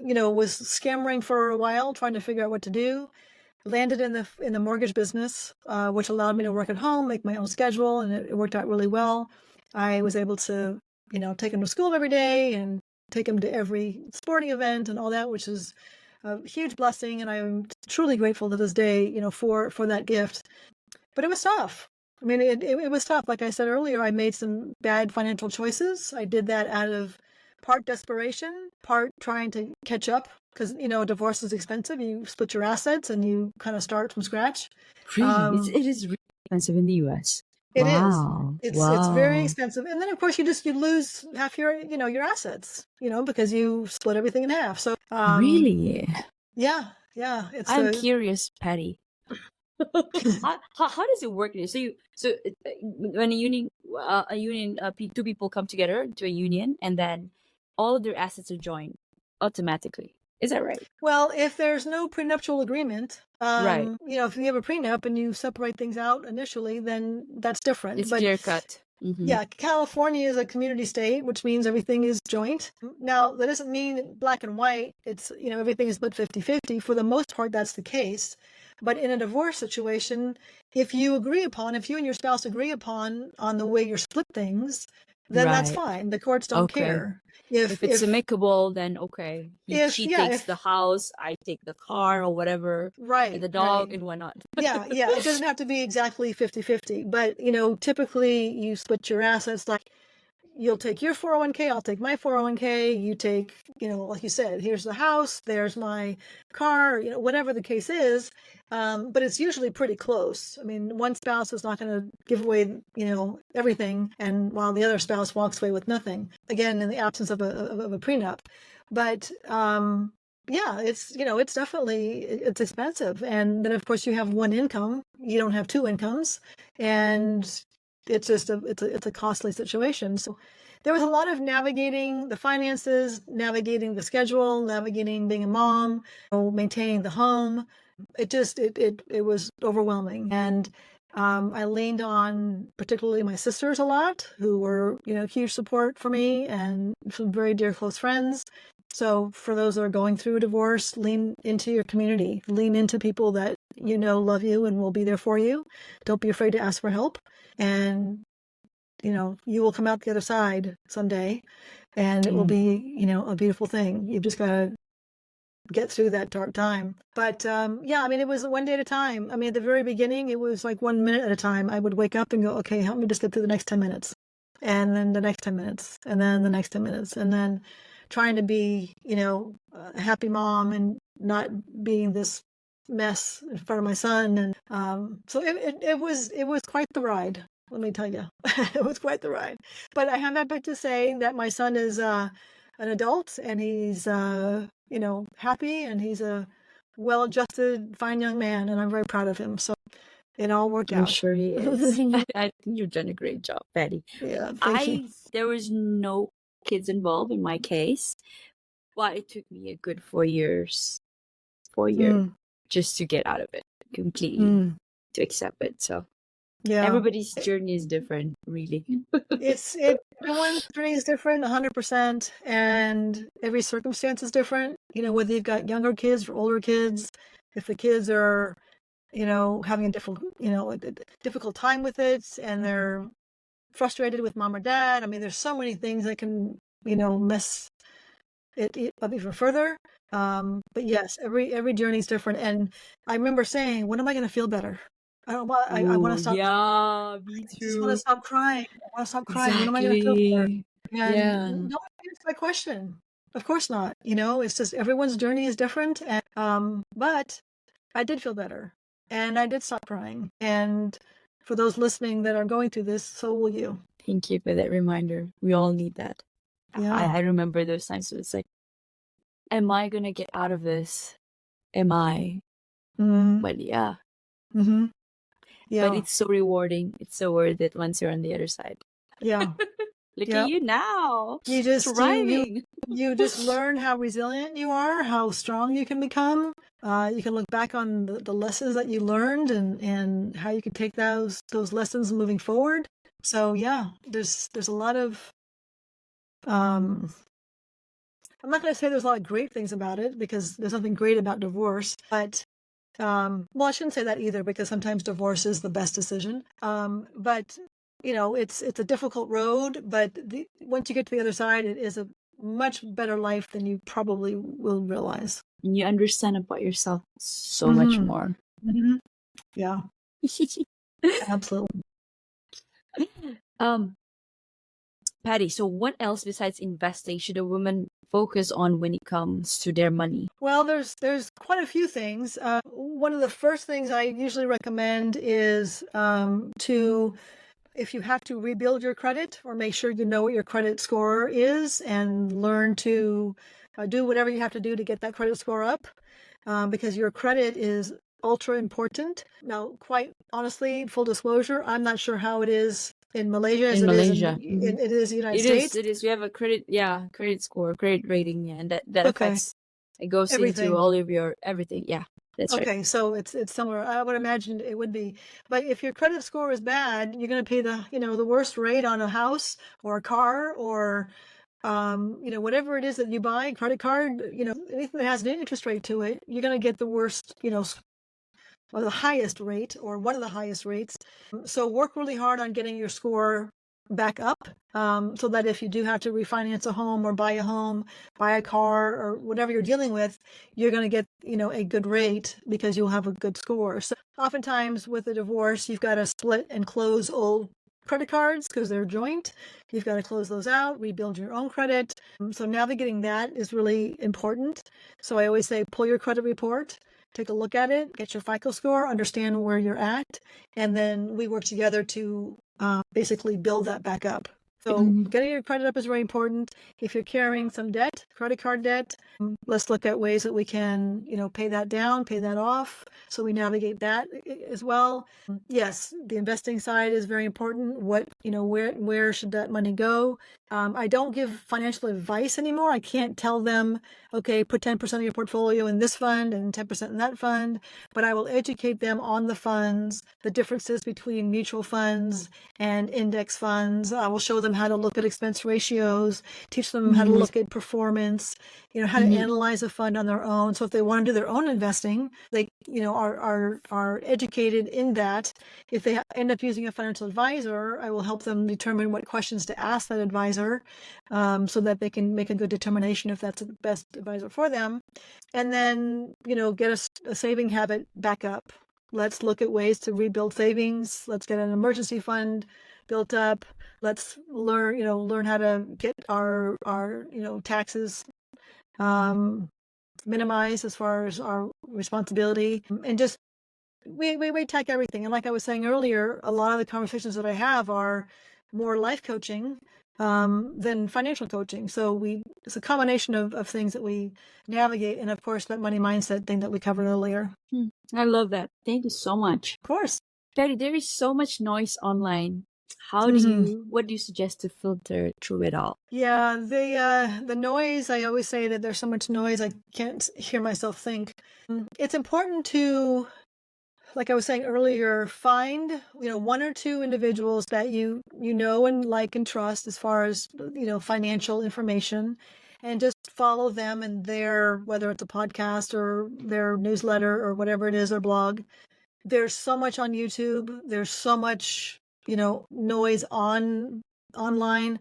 was scammering for a while, trying to figure out what to do. Landed in the mortgage business, which allowed me to work at home, make my own schedule, and it worked out really well. I was able to, take him to school every day and take him to every sporting event and all that, which is a huge blessing. And I'm truly grateful to this day, for that gift. But it was tough. I mean, it was tough. Like I said earlier, I made some bad financial choices. I did that out of part desperation, part trying to catch up because, divorce is expensive. You split your assets and you kind of start from scratch. Really? Um, It is really expensive in the US. it is. Wow. It's very Wow. expensive. And then of course you lose half your assets, because you split everything in half. So, Really? yeah, yeah, it's I'm a curious, Patty. How does it work? When two people come together to a union and then all of their assets are joined automatically. Is that right? Well, if there's no prenuptial agreement, Right. if you have a prenup and you separate things out initially, then that's different. It's But clear cut. Mm-hmm. yeah, California is a community state, which means everything is joint. Now, that doesn't mean black and white. It's, everything is split 50-50. For the most part, that's the case. But in a divorce situation, if you and your spouse agree upon on the way you split things, then that's Right. fine. The courts don't Okay. care. If it's amicable, then okay. She takes If the house, I take the car or whatever, and right, the right. dog and whatnot. Yeah, yeah. It doesn't have to be exactly 50-50, but typically you split your assets like you'll take your 401k, I'll take my 401k, you take, like you said, here's the house, there's my car, whatever the case is. But it's usually pretty close. I mean, one spouse is not going to give away, everything, and while the other spouse walks away with nothing. Again, in the absence of a prenup. But yeah, it's definitely it's expensive. And then of course you have one income. You don't have two incomes, and it's just it's a costly situation. So there was a lot of navigating the finances, navigating the schedule, navigating being a mom, maintaining the home. It was overwhelming. And I leaned on particularly my sisters a lot, who were huge support for me, and some very dear close friends. So for those that are going through a divorce, lean into your community, lean into people that love you and will be there for you. Don't be afraid to ask for help, and you will come out the other side someday, and it will be a beautiful thing. You've just got to get through that dark time. But yeah, I mean, it was one day at a time. I mean, at the very beginning, it was like 1 minute at a time. I would wake up and go, okay, help me just get through the next 10 minutes, and then the next 10 minutes, and then the next 10 minutes, and then trying to be, a happy mom and not being this mess in front of my son. And so it was quite the ride. Let me tell you, it was quite the ride. But I have that bit to say that my son is an adult and he's happy and he's a well-adjusted, fine young man, and I'm very proud of him. So it all worked I'm out. sure he is. I think you've done a great job, Patty. Yeah, thank you. There was no kids involved in my case, but it took me a good 4 years Mm, just to get out of it completely, mm, to accept it. So yeah. everybody's journey is different, really. Everyone's journey is different, 100%, and every circumstance is different. Whether you've got younger kids or older kids, if the kids are, having a difficult time with it, and they're frustrated with mom or dad. I mean, there's so many things that can, mess it up even further. But yes, every journey is different, and I remember saying, "When am I going to feel better? I don't want. I want to stop. Yeah, me I just want to too. stop crying. I want to stop crying. When am I going to feel better?" Exactly. And Yeah. no one answered my question. Of course not. It's just everyone's journey is different, and but I did feel better, and I did stop crying. And for those listening that are going through this, so will you. Thank you for that reminder. We all need that. Yeah. I remember those times. So it's like, am I gonna get out of this? Am I? Mm-hmm. But yeah. Mm-hmm. Yeah. But it's so rewarding. It's so worth it once you're on the other side. Yeah. Look Yeah. at you now. You just you Thriving. you just learn how resilient you are, how strong you can become. You can look back on the lessons that you learned and how you can take those lessons moving forward. So yeah, there's a lot of I'm not going to say there's a lot of great things about it because there's nothing great about divorce, but well, I shouldn't say that either because sometimes divorce is the best decision. But it's a difficult road, but once you get to the other side, it is a much better life than you probably will realize. And you understand about yourself so much Mm-hmm. more. Mm-hmm. Yeah, absolutely. um, Patty, so what else besides investing should a woman focus on when it comes to their money? Well, there's quite a few things. One of the first things I usually recommend is to if you have to rebuild your credit or make sure you know what your credit score is and learn to do whatever you have to do to get that credit score up because your credit is ultra important. Now, quite honestly, full disclosure, I'm not sure how it is in Malaysia as In it is Malaysia. it is the United States. It is. We have a credit score, credit rating, yeah, and that Okay, affects, it goes into everything. all of your everything. Yeah, that's right. Okay, so it's similar. I would imagine it would be. But if your credit score is bad, you're going to pay the worst rate on a house or a car or whatever it is that you buy, credit card, anything that has an interest rate to it, you're going to get the worst, or the highest rate or one of the highest rates. So work really hard on getting your score back up so that if you do have to refinance a home or buy a home, buy a car or whatever you're dealing with, you're going to get, a good rate because you'll have a good score. So oftentimes with a divorce, you've got to split and close old credit cards because they're joint. You've got to close those out, rebuild your own credit. So navigating that is really important. So I always say, pull your credit report, take a look at it, get your FICO score, understand where you're at, and then we work together to basically build that back up. So getting your credit up is very important. If you're carrying some debt, credit card debt, let's look at ways that we can, pay that down, pay that off. So we navigate that as well. Yes, the investing side is very important. What, where should that money go? I don't give financial advice anymore. I can't tell them, okay, put 10% of your portfolio in this fund and 10% in that fund, but I will educate them on the funds, the differences between mutual funds and index funds. I will show them how to look at expense ratios, teach them how to look at performance, how to analyze a fund on their own. So if they want to do their own investing, they, are educated in that. If they end up using a financial advisor, I will help them determine what questions to ask that advisor so that they can make a good determination if that's the best advisor for them. And then, get a saving habit back up. Let's look at ways to rebuild savings. Let's get an emergency fund built up. Let's learn how to get our taxes minimized as far as our responsibility, and just we take everything. And like I was saying earlier, a lot of the conversations that I have are more life coaching than financial coaching. So it's a combination of things that we navigate, and of course that money mindset thing that we covered earlier. I love that. Thank you so much. Of course. Patty, there is so much noise online. What do you suggest to filter through it all? Yeah, the noise, I always say that there's so much noise I can't hear myself think. It's important to, like I was saying earlier, find, one or two individuals that you know and like and trust as far as, financial information, and just follow them and whether it's a podcast or their newsletter or whatever it is, their blog. There's so much on YouTube. There's so much, noise online,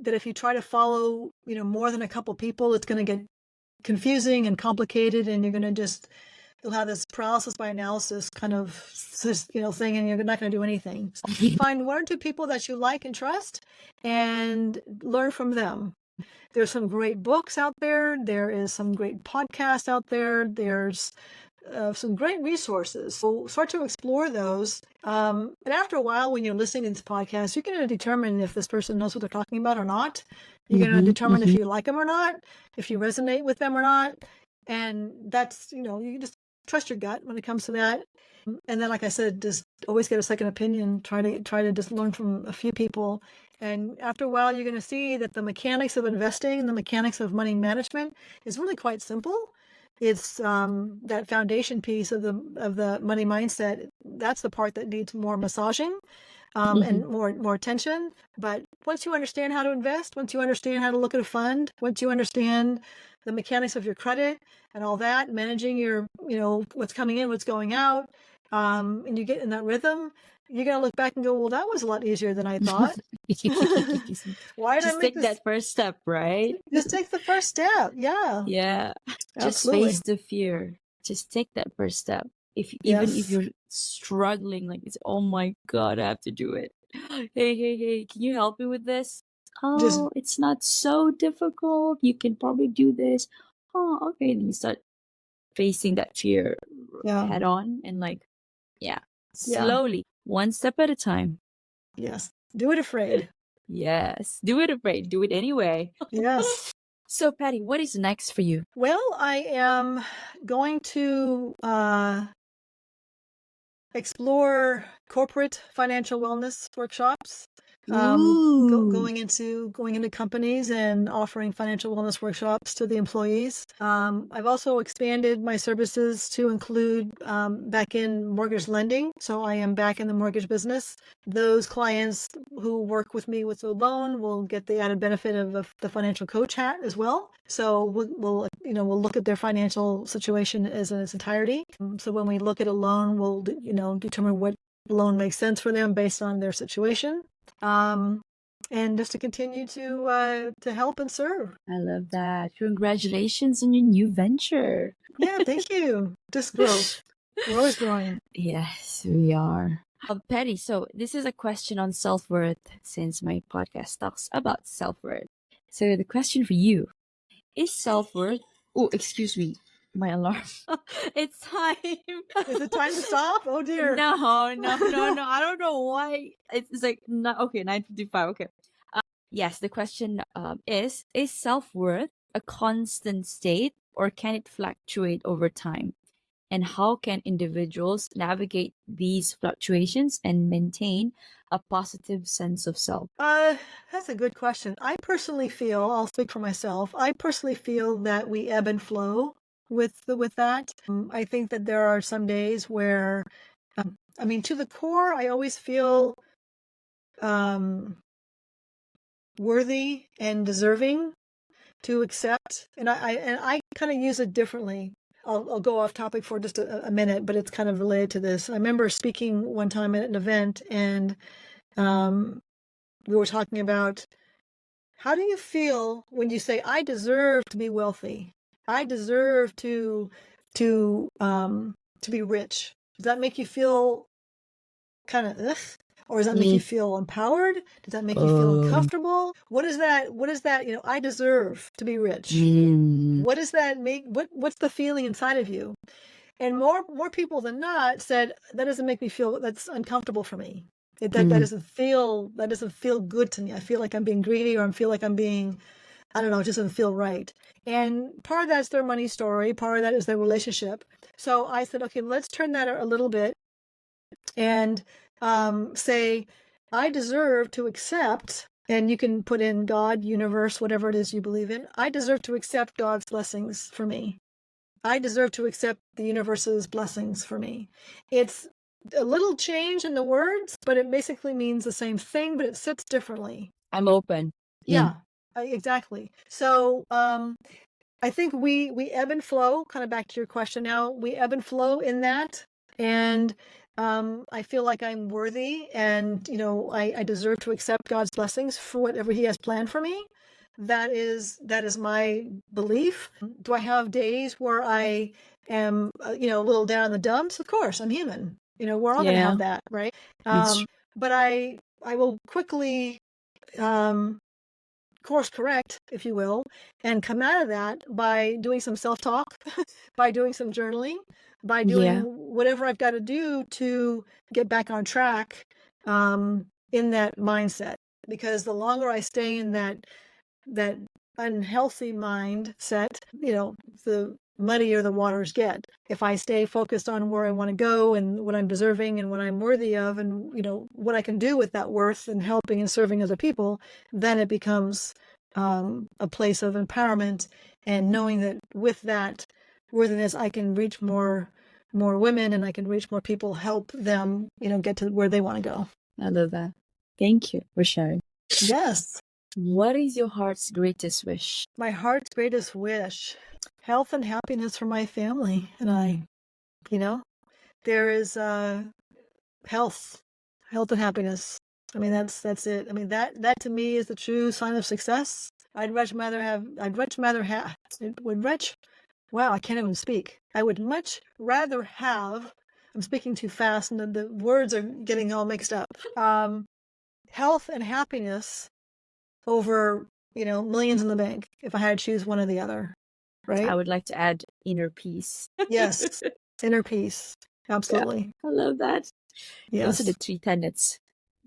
that if you try to follow, more than a couple people, it's going to get confusing and complicated, and you're going to you'll have this paralysis by analysis kind of, thing, and you're not going to do anything. So find one or two people that you like and trust and learn from them. There's some great books out there. There is some great podcasts out there. There's some great resources. So start to explore those. And after a while, when you're listening to this podcast, you're going to determine if this person knows what they're talking about or not. You're going to determine if you like them or not, if you resonate with them or not. And that's, you just trust your gut when it comes to that. And then, like I said, just always get a second opinion. Try to just learn from a few people. And after a while, you're going to see that the mechanics of investing and the mechanics of money management is really quite simple. It's that foundation piece of the money mindset. That's the part that needs more massaging and more attention. But once you understand how to invest, once you understand how to look at a fund, once you understand the mechanics of your credit and all that, managing your, what's coming in, what's going out, and you get in that rhythm, you're going to look back and go, well, that was a lot easier than I thought. Why did I Just make take that first step, right? Just take the first step. Yeah. Yeah. Just Absolutely. face the fear. Just take that first step. Even if you're struggling, like it's, oh my God, I have to do it. Hey, can you help me with this? Oh, it's not so difficult. You can probably do this. Oh, okay. And you start facing that fear head on, and slowly, one step at a time. Yes. Do it afraid. Yes. Do it afraid. Do it anyway. Yes. So, Patty, what is next for you? Well, I am going to explore corporate financial wellness workshops. Going into companies and offering financial wellness workshops to the employees. I've also expanded my services to include back in mortgage lending. So I am back in the mortgage business. Those clients who work with me with the loan will get the added benefit of the financial coach hat as well. So we'll look at their financial situation as its entirety. So when we look at a loan, we'll determine what loan makes sense for them based on their situation. And just to continue to help and serve. I love that. Congratulations on your new venture. Yeah, thank you. Just grow. We're always growing. Yes, we are. Patty, so this is a question on self-worth, since my podcast talks about self-worth. So the question for you is self-worth. Oh, excuse me. My alarm. It's time. Is it time to stop? Oh dear. No. I don't know why. It's like, okay, 9:55. Okay. Yes, the question is self-worth a constant state, or can it fluctuate over time? And how can individuals navigate these fluctuations and maintain a positive sense of self? That's a good question. I'll speak for myself. I personally feel that we ebb and flow with that. I think that there are some days where, to the core, I always feel worthy and deserving to accept. And I kind of use it differently. I'll go off topic for just a minute, but it's kind of related to this. I remember speaking one time at an event, and we were talking about, how do you feel when you say, I deserve to be wealthy? I deserve to be rich. Does that make you feel kind of ugh? Or does that make you feel empowered? Does that make you feel uncomfortable? What is that? I deserve to be rich. What does that make? What's the feeling inside of you? And more people than not said, that doesn't make me feel, that's uncomfortable for me. That doesn't feel good to me. I feel like I'm being greedy, or I feel like I'm being, I don't know, it just doesn't feel right. And part of that's their money story. Part of that is their relationship. So I said, okay, let's turn that a little bit and say, I deserve to accept, and you can put in God, universe, whatever it is you believe in. I deserve to accept God's blessings for me. I deserve to accept the universe's blessings for me. It's a little change in the words, but it basically means the same thing, but it sits differently. I'm open. Yeah, exactly. So I think we ebb and flow, kind of back to your question now, we ebb and flow in that. And I feel like I'm worthy, and, I deserve to accept God's blessings for whatever he has planned for me. That is my belief. Do I have days where I am, a little down in the dumps? Of course, I'm human. We're all going to have that, right? But I will quickly course correct, if you will, and come out of that by doing some self-talk, by doing some journaling, by doing whatever I've got to do to get back on track in that mindset. Because the longer I stay in that unhealthy mindset, the muddier the waters get. If I stay focused on where I want to go and what I'm deserving and what I'm worthy of, and what I can do with that worth and helping and serving other people, then it becomes a place of empowerment, and knowing that with that worthiness I can reach more women, and I can reach more people, help them get to where they want to go. I love that. Thank you for sharing. Yes. What is your heart's greatest wish? My heart's greatest wish, health and happiness for my family and I. There is health and happiness. I mean, that's it. I mean, that to me is the true sign of success. Wow, I can't even speak. I would much rather have, I'm speaking too fast and the words are getting all mixed up. Health and happiness over, millions in the bank, if I had to choose one or the other, right? I would like to add inner peace. Yes, inner peace. Absolutely. Yeah, I love that. Yes. Those are the 3 tenets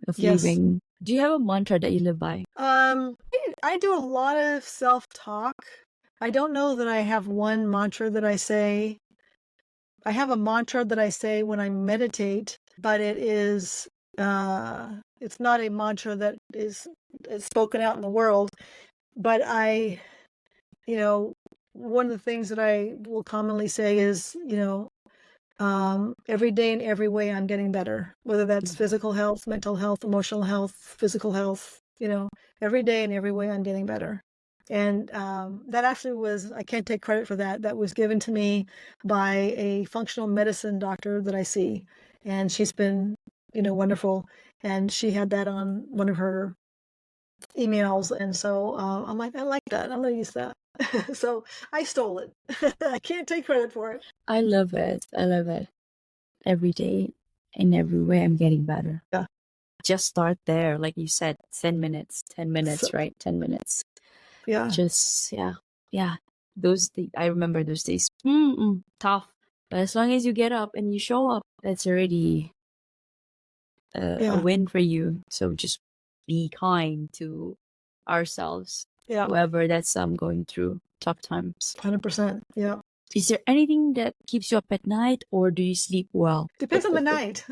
of living. Do you have a mantra that you live by? I do a lot of self-talk. I don't know that I have one mantra that I say. I have a mantra that I say when I meditate, but it is, it's not a mantra that is spoken out in the world. But one of the things that I will commonly say is, every day in every way I'm getting better, whether that's physical health, mental health, emotional health, physical health, every day in every way I'm getting better. And that actually was, I can't take credit for that. That was given to me by a functional medicine doctor that I see. And she's been, wonderful. And she had that on one of her emails. And so I'm like, I like that. I'm going to use that. So I stole it. I can't take credit for it. I love it. Every day, in every way, I'm getting better. Yeah. Just start there. Like you said, 10 minutes, right? 10 minutes. Yeah. Just, yeah. I remember those days. Tough. But as long as you get up and you show up, that's already a win for you. So just be kind to ourselves. Yeah. Whoever that's going through tough times. 100%. Yeah. Is there anything that keeps you up at night, or do you sleep well? Depends on the night.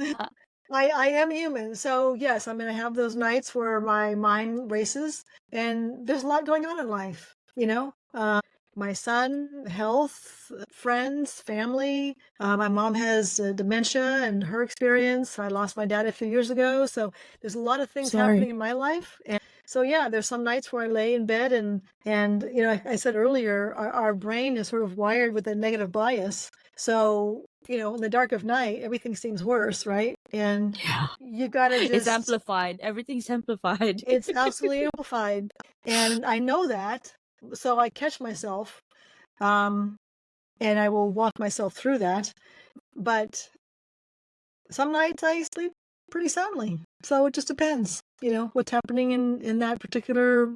I am human. So yes, I mean, I have those nights where my mind races, and there's a lot going on in life, my son, health, friends, family. My mom has dementia and her experience. I lost my dad a few years ago. So there's a lot of things happening in my life. And so, yeah, there's some nights where I lay in bed and I said earlier, our brain is sort of wired with a negative bias. So, in the dark of night, everything seems worse, right? And you got to just... It's amplified. Everything's amplified. It's absolutely amplified. And I know that. So I catch myself, and I will walk myself through that. But some nights I sleep pretty soundly. So it just depends, what's happening in that particular,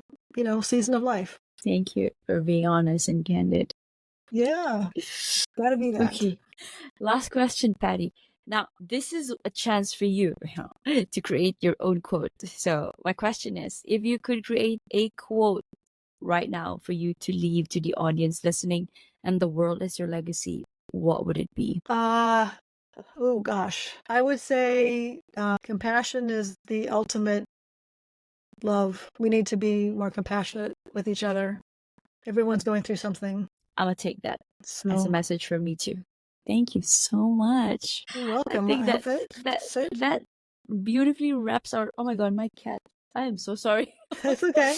season of life. Thank you for being honest and candid. Yeah, gotta be that. Okay. Last question, Patty. Now, this is a chance for you to create your own quote. So, my question is, if you could create a quote right now for you to leave to the audience listening and the world as your legacy, what would it be? Oh gosh. I would say compassion is the ultimate love. We need to be more compassionate with each other. Everyone's going through something. I'm going to take that as a So message from me too. Thank you so much. you're I welcome. think that That's it. that beautifully wraps our. Oh my god, my cat! I am so sorry. It's okay.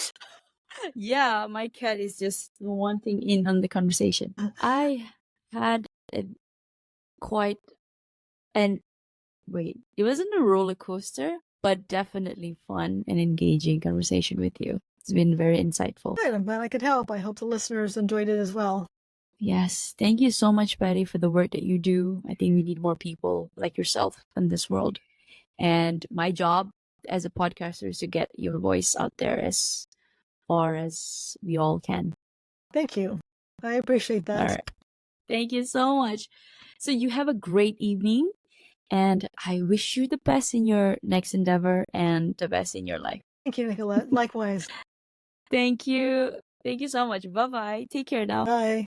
Yeah, my cat is just wanting in on the conversation. I had a quite and wait, it wasn't a roller coaster, but definitely fun and engaging conversation with you. It's been very insightful. Good. I'm glad I could help. I hope the listeners enjoyed it as well. Yes, thank you so much, Betty, for the work that you do. I think we need more people like yourself in this world. And my job as a podcaster is to get your voice out there as far as we all can. Thank you. I appreciate that. All right. Thank you so much. So you have a great evening, and I wish you the best in your next endeavor and the best in your life. Thank you, Nicolette. Likewise. Thank you. Thank you so much. Bye-bye. Take care now. Bye.